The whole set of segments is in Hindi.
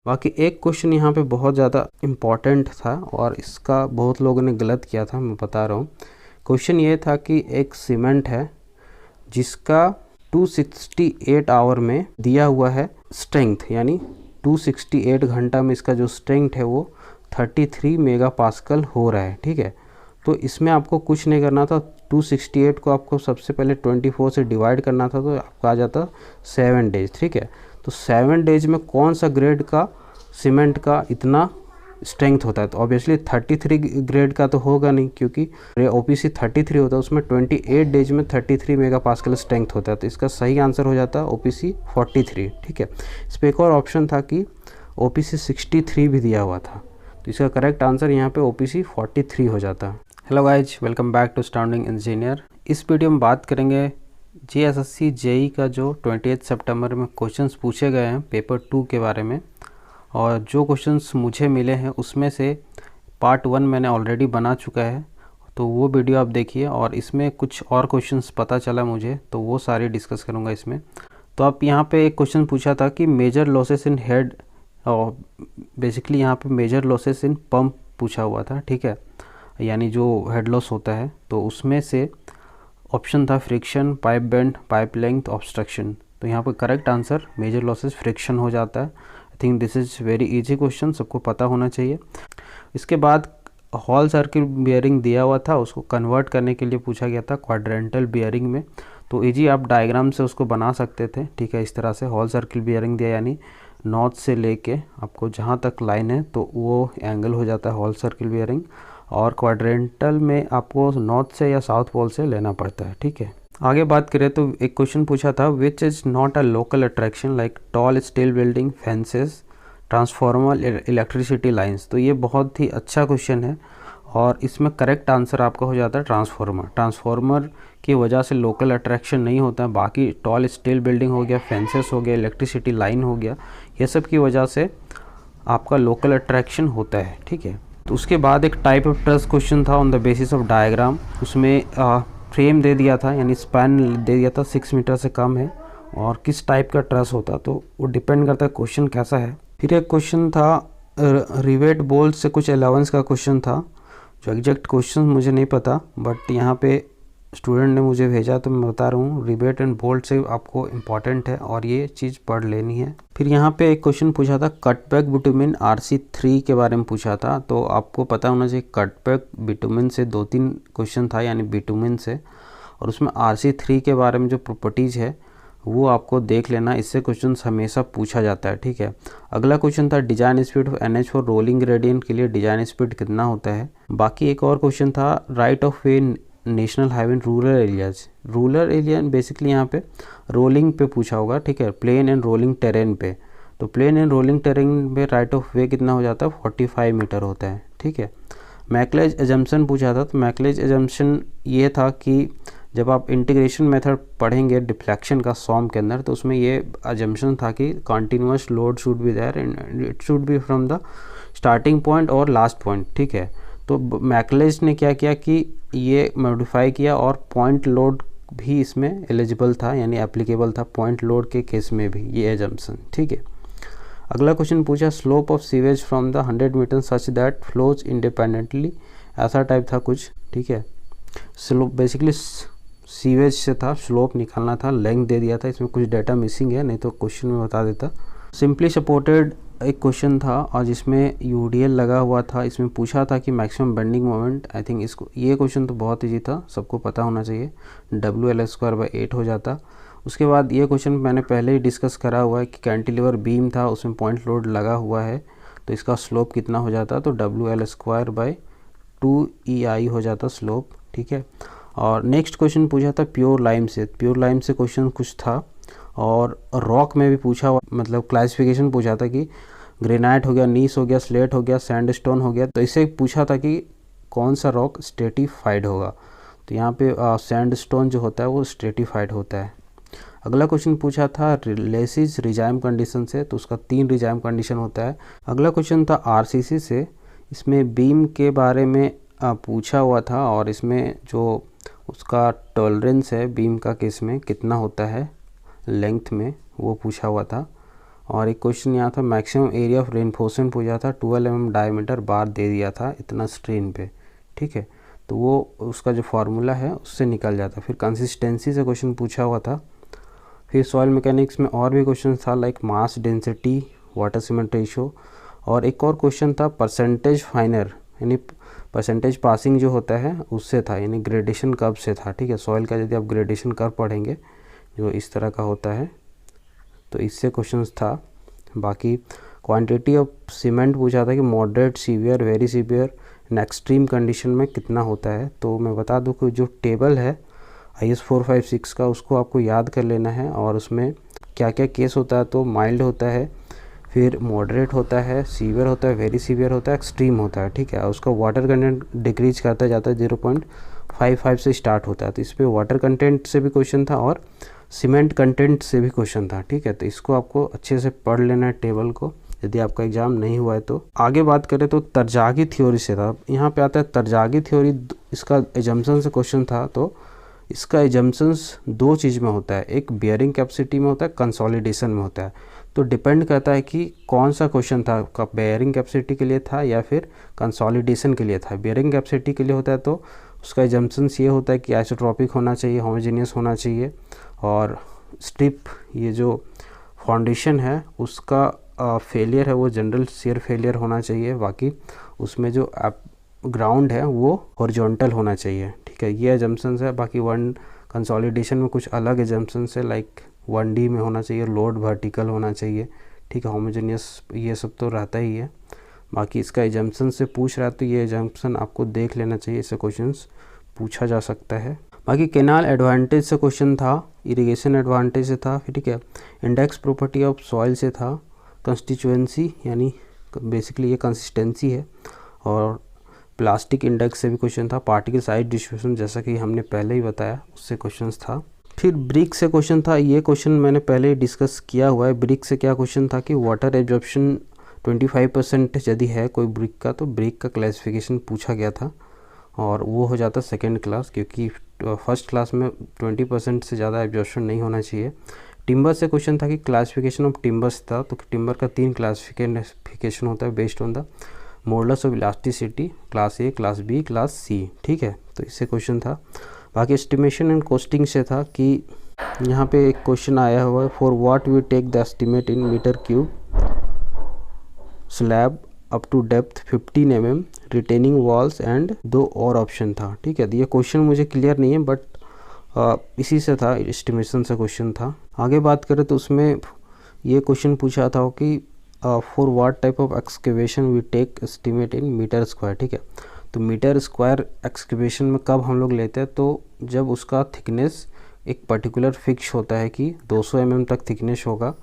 बाकी एक क्वेश्चन यहाँ पे बहुत ज़्यादा इम्पॉर्टेंट था और इसका बहुत लोगों ने गलत किया था, मैं बता रहा हूँ। क्वेश्चन ये था कि एक सीमेंट है जिसका 268 आवर में दिया हुआ है स्ट्रेंथ, यानी 268 घंटा में इसका जो स्ट्रेंथ है वो 33 मेगा पास्कल हो रहा है। ठीक है, तो इसमें आपको कुछ नहीं करना था। 268 को आपको सबसे पहले 24 से डिवाइड करना था, तो आपका आ जाता 7 डेज। ठीक है, तो 7 डेज में कौन सा ग्रेड का सीमेंट का इतना स्ट्रेंथ होता है? तो ऑब्वियसली 33 ग्रेड का तो होगा नहीं, क्योंकि ओपीसी 33 होता है, उसमें 28 डेज में 33 मेगा पास्कल स्ट्रेंथ होता है। तो इसका सही आंसर हो जाता है ओपीसी 43। ठीक है, इस पर एक और ऑप्शन था कि ओपीसी 63 भी दिया हुआ था, तो इसका करेक्ट आंसर यहाँ पे ओपीसी 43 हो जाता। Hello guys, welcome back to astounding engineer. इस वीडियो में बात करेंगे जेएसएससी जेई का जो 28 सितंबर में क्वेश्चंस पूछे गए हैं पेपर 2 के बारे में। और जो क्वेश्चंस मुझे मिले हैं उसमें से पार्ट 1 मैंने ऑलरेडी बना चुका है, तो वो वीडियो आप देखिए। और इसमें कुछ और क्वेश्चंस पता चला मुझे, तो वो सारे डिस्कस करूँगा इसमें। तो आप यहाँ पे एक क्वेश्चन पूछा था कि मेजर लॉसेस इन हेड, और बेसिकली यहाँ पे मेजर लॉसेस इन पंप पूछा हुआ था। ठीक है, यानी जो हेड लॉस होता है, तो उसमें से ऑप्शन था friction, pipe bend, pipe length, obstruction. तो यहाँ पर correct answer major losses friction हो जाता है। I think this is very easy question, सबको पता होना चाहिए। इसके बाद हॉल सर्किल बियरिंग दिया हुआ था, उसको कन्वर्ट करने के लिए पूछा गया था क्वाड्रेंटल बियरिंग में। तो इजी आप डायग्राम से उसको बना सकते थे। ठीक है, इस तरह से हॉल सर्किल बियरिंग दिया, यानी नॉर्थ से लेके आपको जहाँ तक लाइन है तो वो एंगल हो जाता है हॉल सर्किल बियरिंग। और क्वाड्रेंटल में आपको नॉर्थ से या साउथ पोल से लेना पड़ता है। ठीक है, आगे बात करें तो एक क्वेश्चन पूछा था which is not a local attraction like tall steel building, fences, transformer, electricity lines. तो ये बहुत ही अच्छा क्वेश्चन है और इसमें करेक्ट आंसर आपका हो जाता है ट्रांसफार्मर। ट्रांसफार्मर की वजह से लोकल अट्रैक्शन नहीं होता है, बाकी टॉल स्टील बिल्डिंग हो गया, फेंसेस हो गया, इलेक्ट्रिसिटी लाइन हो गया, ये सब की वजह से आपका लोकल अट्रैक्शन होता है। ठीक है, तो उसके बाद एक टाइप ऑफ ट्रस क्वेश्चन था on the basis of diagram. उसमें फ्रेम दे दिया था, यानी स्पैन दे दिया था 6 मीटर से कम है, और किस टाइप का ट्रस होता, तो वो डिपेंड करता है क्वेश्चन कैसा है। फिर एक क्वेश्चन था रिवेट बोल्ट से कुछ अलाउंस का क्वेश्चन था, जो एग्जैक्ट क्वेश्चन मुझे नहीं पता, बट यहाँ पे स्टूडेंट ने मुझे भेजा तो मैं बता रहा हूँ। रिवेट एंड बोल्ट से आपको इम्पॉर्टेंट है और ये चीज़ पढ़ लेनी है। फिर यहाँ पे एक क्वेश्चन पूछा था कटबैक बिटुमिन RC3 के बारे में पूछा था, तो आपको पता होना चाहिए कटबैक बिटुमिन से 2-3 क्वेश्चन था, यानी बिटुमिन से, और उसमें RC3 के बारे में जो प्रॉपर्टीज़ है वो आपको देख लेना, इससे क्वेश्चन हमेशा पूछा जाता है। ठीक है, अगला क्वेश्चन था design speed of NH for rolling gradient के लिए डिजाइन स्पीड कितना होता है। बाकी एक और क्वेश्चन था right of way national highway in rural areas. Rural area basically यहाँ पे रोलिंग पे पूछा होगा। ठीक है, प्लेन एंड रोलिंग टेरेन पे, तो प्लेन एंड रोलिंग टेरेन पे राइट ऑफ वे कितना हो जाता है 45 मीटर होता है। ठीक है, मैकलेज एजम्पशन पूछा था, तो मैकलेज एजम्पशन ये था कि जब आप इंटीग्रेशन मेथड पढ़ेंगे डिफ्लेक्शन का सॉम के अंदर, तो उसमें ये एजम्पशन था कि continuous load should be there and it should be from the starting point और लास्ट पॉइंट। ठीक है, तो मैकलेज ने क्या किया कि ये मॉडिफाई किया और पॉइंट लोड भी इसमें एलिजिबल था, यानी एप्लीकेबल था पॉइंट लोड के केस में भी ये एजम्पशन। ठीक है, अगला क्वेश्चन पूछा slope of sewage from the 100 metre such that flows independently, ऐसा टाइप था कुछ। ठीक है, स्लोप बेसिकली सीवेज से था, स्लोप निकालना था, लेंथ दे दिया था, इसमें कुछ डाटा मिसिंग है, नहीं तो क्वेश्चन में बता देता। सिंपली सपोर्टेड एक क्वेश्चन था और जिसमें UDL लगा हुआ था, इसमें पूछा था कि maximum bending moment. I think इसको ये क्वेश्चन तो बहुत ईजी था, सबको पता होना चाहिए, WL²/8 हो जाता। उसके बाद ये क्वेश्चन मैंने पहले ही डिस्कस करा हुआ है कि कैंटिलीवर बीम था, उसमें पॉइंट लोड लगा हुआ है, तो इसका स्लोप कितना हो जाता, तो WL²/2EI हो जाता स्लोप। ठीक है, और नेक्स्ट क्वेश्चन पूछा था प्योर लाइम से। प्योर लाइम से क्वेश्चन कुछ था, और रॉक में भी पूछा, मतलब क्लासिफिकेशन पूछा था कि ग्रेनाइट हो गया, नीस हो गया, स्लेट हो गया, सैंडस्टोन हो गया, तो इसे पूछा था कि कौन सा रॉक स्ट्रेटिफाइड होगा। तो यहाँ पे सैंडस्टोन जो होता है वो स्ट्रेटिफाइड होता है। अगला क्वेश्चन पूछा था लेसिस रिजाइम कंडीशन से, तो उसका 3 रिजाइम कंडीशन होता है। अगला क्वेश्चन था RCC से, इसमें बीम के बारे में पूछा हुआ था, और इसमें जो उसका टॉलरेंस है बीम का केस में कितना होता है लेंथ में, वो पूछा हुआ था। और एक क्वेश्चन यहाँ था मैक्सिमम एरिया ऑफ रेनफोर्समेंट पूछा था, 12 mm डायमीटर बार दे दिया था इतना स्ट्रेन पे, ठीक है। तो वो उसका जो फार्मूला है उससे निकल जाता। फिर कंसिस्टेंसी से क्वेश्चन पूछा हुआ था। फिर सॉइल मैकेनिक्स में और भी क्वेश्चन था like mass density, water cement ratio, और एक और क्वेश्चन था परसेंटेज फाइनर, यानी परसेंटेज पासिंग जो होता है उससे था, यानी ग्रेडेशन कर्व से था, ठीक है। सॉइल का यदि आप ग्रेडेशन कर्व पढ़ेंगे जो इस तरह का होता है तो इससे क्वेश्चंस था। बाकी क्वांटिटी ऑफ सीमेंट पूछा था कि moderate, severe, very severe and extreme condition में कितना होता है। तो मैं बता दूं कि जो टेबल है IS 456 का उसको आपको याद कर लेना है, और उसमें क्या क्या केस होता है। तो माइल्ड होता है, फिर मॉडरेट होता है, सीवियर होता है, वेरी सीवियर होता है, एक्सट्रीम होता है, ठीक है। उसका वाटर कंटेंट डिक्रीज करता जाता है, 0.55 से स्टार्ट होता है। तो इस पर वाटर कंटेंट से भी क्वेश्चन था और सीमेंट कंटेंट से भी क्वेश्चन था, ठीक है। तो इसको आपको अच्छे से पढ़ लेना है टेबल को, यदि आपका एग्जाम नहीं हुआ है तो। आगे बात करें तो तरजागी थ्योरी से था। यहाँ पे आता है तरजागी थ्योरी, इसका एजम्पशन से क्वेश्चन था। तो इसका एजम्पशंस दो चीज़ में होता है, एक बियरिंग कैपेसिटी में होता है, कंसोलिडेशन में होता है। तो डिपेंड करता है कि कौन सा क्वेश्चन था, बियरिंग कैपेसिटी के लिए था या फिर कंसोलिडेशन के लिए था। बियरिंग कैपेसिटी के लिए होता है तो उसका एजम्पशंस ये होता है कि आइसोट्रॉपिक होना चाहिए, होमोजेनियस होना चाहिए, और स्ट्रिप ये जो फाउंडेशन है उसका फेलियर है वो जनरल शियर फेलियर होना चाहिए। बाकी उसमें जो ग्राउंड है वो हॉरिजॉन्टल होना चाहिए, ठीक है। ये एजम्पशंस है। बाकी वन कंसोलिडेशन में कुछ अलग एजम्पशंस है, लाइक 1D में होना चाहिए, लोड वर्टिकल होना चाहिए, ठीक है। होमोजेनियस ये सब तो रहता ही है। बाकी इसका एजम्पशन से पूछ रहा है तो ये एजम्पशन आपको देख लेना चाहिए, इससे क्वेश्चंस पूछा जा सकता है। बाकी कैनाल एडवांटेज से क्वेश्चन था, इरिगेशन एडवांटेज से था, ठीक है। इंडेक्स प्रॉपर्टी ऑफ सॉइल से था, कंस्टिट्यूएंसी यानी बेसिकली ये कंसिस्टेंसी है, और प्लास्टिक इंडेक्स से भी क्वेश्चन था, पार्टिकल साइज डिस्ट्रीब्यूशन जैसा कि हमने पहले ही बताया उससे क्वेश्चन था। फिर ब्रिक से क्वेश्चन था, ये क्वेश्चन मैंने पहले ही डिस्कस किया हुआ है। ब्रिक से क्या क्वेश्चन था कि वाटर एब्जॉर्प्शन 25% यदि है कोई ब्रिक का तो ब्रिक का क्लासिफिकेशन पूछा गया था, और वो हो जाता सेकेंड क्लास, क्योंकि फर्स्ट क्लास में 20% से ज़्यादा एब्जॉर्प्शन नहीं होना चाहिए। टिम्बर से क्वेश्चन था कि क्लासिफिकेशन ऑफ टिम्बर्स था, तो टिम्बर का 3 क्लासिफिकेशन होता है based on the modulus of elasticity, class A, class B, class C, ठीक है। तो इससे क्वेश्चन था। बाकी एस्टिमेशन एंड कॉस्टिंग से था कि यहाँ पे एक क्वेश्चन आया हुआ है, for what we take the estimate in metre cube slab up to depth 15 mm retaining walls and 2 और ऑप्शन था, ठीक है। तो ये क्वेश्चन मुझे क्लियर नहीं है, बट इसी से था, एस्टिमेशन से क्वेश्चन था। आगे बात करें तो उसमें ये क्वेश्चन पूछा था कि for what type of excavation we take estimate in metre square, ठीक है। तो मीटर स्क्वायर एक्सकेवेशन में कब हम लोग लेते हैं, तो जब उसका थिकनेस एक पर्टिकुलर फिक्स होता है कि 200 mm तक थिकनेस होगा,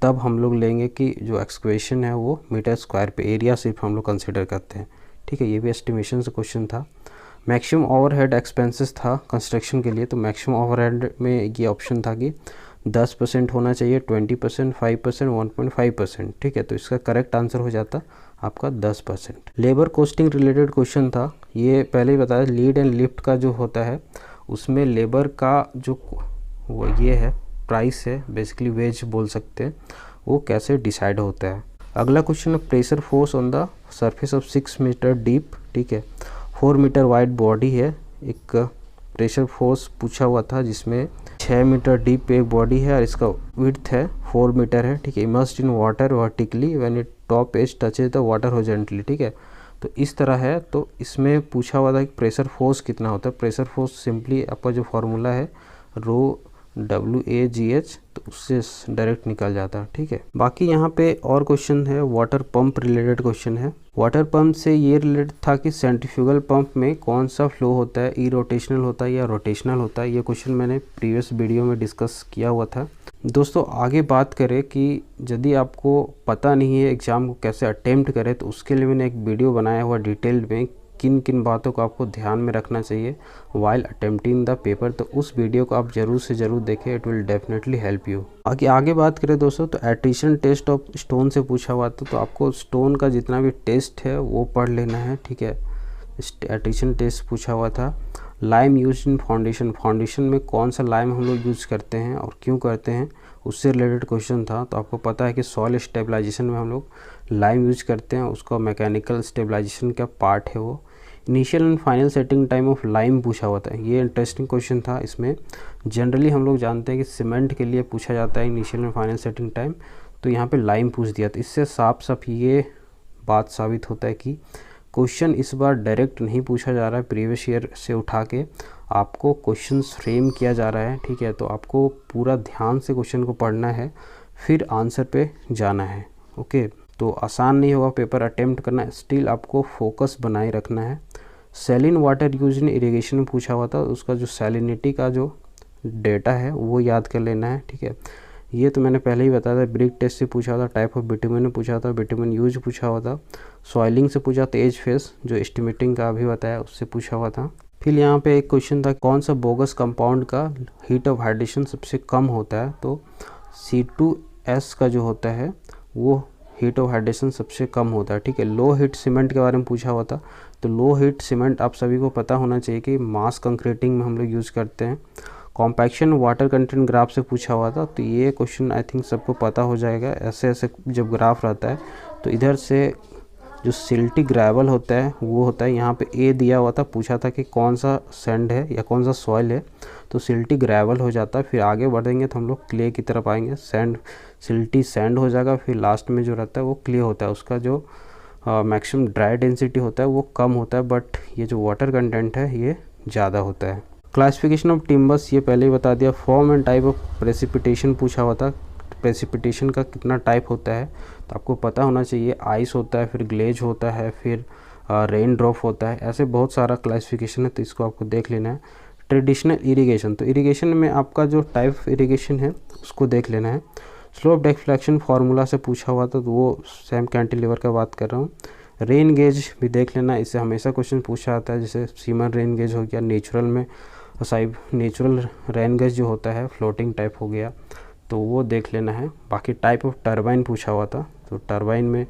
तब हम लोग लेंगे कि जो एक्सकेवेशन है वो मीटर स्क्वायर पे, एरिया सिर्फ हम लोग कंसिडर करते हैं, ठीक है। ये भी एस्टिमेशन से क्वेश्चन था। मैक्सिमम ओवरहेड एक्सपेंसेस था कंस्ट्रक्शन के लिए, तो मैक्सिमम ओवरहेड में ये ऑप्शन था कि 10% होना चाहिए, 20%, 5%, 1.5%, ठीक है। तो इसका करेक्ट आंसर हो जाता आपका 10%। लेबर कॉस्टिंग रिलेटेड क्वेश्चन था, ये पहले ही बताया, लीड एंड लिफ्ट का जो होता है उसमें लेबर का जो वो ये है प्राइस है, बेसिकली वेज बोल सकते हैं, वो कैसे डिसाइड होता है। अगला क्वेश्चन है pressure force on the surface of 6 metre deep, ठीक है। 4 मीटर वाइड बॉडी है, एक प्रेशर फोर्स पूछा हुआ था जिसमें 6 मीटर डीप पे एक बॉडी है और इसका विड्थ है 4 मीटर है, ठीक है। Immersed in water vertically when it top edge touches the water horizontally, ठीक है। तो इस तरह है। तो इसमें पूछा हुआ था कि प्रेशर फोर्स कितना होता है। प्रेशर फोर्स सिंपली आपका जो फॉर्मूला है ρWAGH, तो उससे डायरेक्ट निकल जाता है, ठीक है। बाकी यहाँ पे और क्वेश्चन है, वाटर पंप रिलेटेड क्वेश्चन है। वाटर पंप से ये रिलेटेड था कि सेंट्रीफ्यूगल पंप में कौन सा फ्लो होता है, इरोटेशनल होता है या रोटेशनल होता है। ये क्वेश्चन मैंने प्रीवियस वीडियो में डिस्कस किया हुआ था। दोस्तों आगे बात करें कि यदि आपको पता नहीं है एग्ज़ाम को कैसे अटेम्प्ट करें, तो उसके लिए मैंने एक वीडियो बनाया हुआ डिटेल में किन किन बातों को आपको ध्यान में रखना चाहिए वाइल अटेम्प्टिंग द पेपर। तो उस वीडियो को आप ज़रूर से ज़रूर देखें, it will definitely help you. आगे बात करें दोस्तों तो एट्रिशन टेस्ट ऑफ स्टोन से पूछा हुआ था, तो आपको स्टोन का जितना भी टेस्ट है वो पढ़ लेना है, ठीक है। एट्रिशन टेस्ट पूछा हुआ था। Lime use in foundation, foundation में कौन सा लाइम हम लोग यूज़ करते हैं और क्यों करते हैं, उससे रिलेटेड क्वेश्चन था। तो आपको पता है कि सॉइल स्टेबलाइजेशन में हम लोग लाइम यूज करते हैं, उसका मैकेनिकल स्टेबलाइजेशन का पार्ट है वो। Initial and final setting time of lime पूछा हुआ था, ये इंटरेस्टिंग क्वेश्चन था। इसमें जनरली हम लोग जानते हैं कि सीमेंट के लिए पूछा जाता है initial and final setting time, तो यहाँ पे लाइम पूछ दिया। तो इससे साफ साफ ये बात साबित होता है कि क्वेश्चन इस बार डायरेक्ट नहीं पूछा जा रहा है, प्रीवियस ईयर से उठा के आपको क्वेश्चंस फ्रेम किया जा रहा है, ठीक है। तो आपको पूरा ध्यान से क्वेश्चन को पढ़ना है, फिर आंसर पे जाना है, ओके। तो आसान नहीं होगा पेपर अटेम्प्ट करना, स्टिल आपको फोकस बनाए रखना है। सैलिन वाटर यूज इन इरिगेशन में पूछा हुआ था, उसका जो सैलिनिटी का जो डेटा है वो याद कर लेना है, ठीक है। ये तो मैंने पहले ही बताया था, ब्रिक टेस्ट से पूछा था, टाइप ऑफ बिटुमेन में पूछा था, बिटुमेन यूज पूछा हुआ था, सॉइलिंग से पूछा था, एज फेस जो एस्टिमेटिंग का अभी बताया उससे पूछा हुआ था। फिर यहाँ पे एक क्वेश्चन था, कौन सा बोगस कंपाउंड का हीट ऑफ हाइड्रेशन सबसे कम होता है। तो C2S का जो होता है वो हीट ऑफ हाइड्रेशन सबसे कम होता है, ठीक है। लो हीट सीमेंट के बारे में पूछा हुआ था, तो लो हीट सीमेंट आप सभी को पता होना चाहिए कि मास कंक्रीटिंग में हम लोग यूज़ करते हैं। कॉम्पैक्शन वाटर कंटेंट ग्राफ से पूछा हुआ था, तो ये क्वेश्चन आई थिंक सबको पता हो जाएगा। ऐसे ऐसे जब ग्राफ रहता है तो इधर से जो सिल्टी ग्रेवल होता है वो होता है, यहाँ पे ए दिया हुआ था, पूछा था कि कौन सा सैंड है या कौन सा सॉइल है, तो सिल्टी ग्रेवल हो जाता है। फिर आगे बढ़ेंगे तो हम लोग क्ले की तरफ आएंगे, सैंड सिल्टी सैंड हो जाएगा, फिर लास्ट में जो रहता है वो क्ले होता है, उसका जो मैक्सिमम ड्राई डेंसिटी होता है वो कम होता है, बट ये जो वाटर कंटेंट है ये ज़्यादा होता है। क्लासिफिकेशन ऑफ टिम्बर्स ये पहले ही बता दिया। Form and type of precipitation पूछा हुआ था, प्रेसिपिटेशन का कितना टाइप होता है, तो आपको पता होना चाहिए। आइस होता है, फिर ग्लेज होता है, फिर रेन ड्रॉप होता है, ऐसे बहुत सारा क्लासिफिकेशन है, तो इसको आपको देख लेना है। ट्रेडिशनल इरिगेशन, तो इरिगेशन में आपका जो टाइप इरिगेशन है उसको देख लेना है। स्लोप डिफ्लेक्शन फार्मूला से पूछा हुआ था, तो वो सेम कैंटिलीवर का बात कर रहा हूँ। रेन गेज भी देख लेना, इससे हमेशा क्वेश्चन पूछा जाता है, जैसे सीमन रेन गेज हो गया, नेचुरल में साइब नेचुरल रेन गेज जो होता है फ्लोटिंग टाइप हो गया, तो वो देख लेना है। बाकी टाइप ऑफ टरबाइन पूछा हुआ था, तो टरबाइन में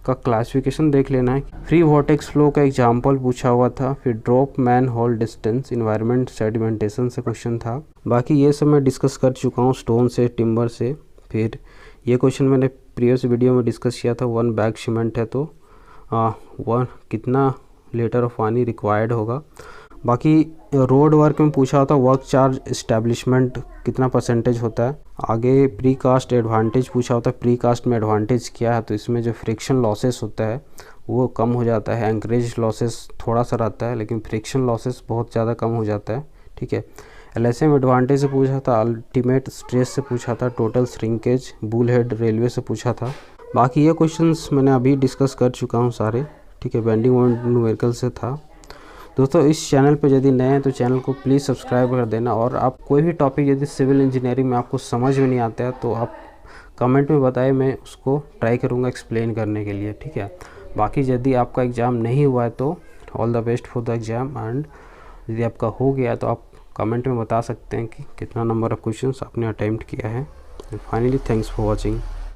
का क्लासिफिकेशन देख लेना है। फ्री वॉर्टेक्स फ्लो का एग्जांपल पूछा हुआ था, फिर drop manhole distance, environment sedimentation से क्वेश्चन था। बाकी ये सब मैं डिस्कस कर चुका हूँ, स्टोन से, टिम्बर से। फिर ये क्वेश्चन मैंने प्रीवियस वीडियो में डिस्कस किया था, 1 बैग सीमेंट है तो 1 कितना लीटर ऑफ पानी रिक्वायर्ड होगा। बाकी रोड वर्क में पूछा होता वर्क चार्ज इस्टेब्लिशमेंट कितना परसेंटेज होता है। आगे प्री कास्ट एडवांटेज पूछा होता है, प्री कास्ट में एडवांटेज क्या है, तो इसमें जो फ्रिक्शन लॉसेस होता है वो कम हो जाता है। एंकरेज लॉसेस थोड़ा सा रहता है, लेकिन फ्रिक्शन लॉसेस बहुत ज़्यादा कम हो जाता है, ठीक है। LSM एडवांटेज से पूछा था, अल्टीमेट स्ट्रेस से पूछा था, total shrinkage, bull head railway से पूछा था। बाकी ये क्वेश्चंस मैंने अभी डिस्कस कर चुका हूँ सारे, ठीक है। बेंडिंग मोमेंट न्यूमेरिकल से था। दोस्तों इस चैनल पर यदि नए हैं तो चैनल को प्लीज़ सब्सक्राइब कर देना, और आप कोई भी टॉपिक यदि सिविल इंजीनियरिंग में आपको समझ में नहीं आता है तो आप कमेंट में बताएं, मैं उसको ट्राई करूँगा एक्सप्लेन करने के लिए, ठीक है। बाकी यदि आपका एग्ज़ाम नहीं हुआ है तो all the best for the exam, and यदि आपका हो गया तो आप कमेंट में बता सकते हैं कि कितना नंबर ऑफ़ क्वेश्चंस आपने अटेम्प्ट किया है। And finally thanks for watching.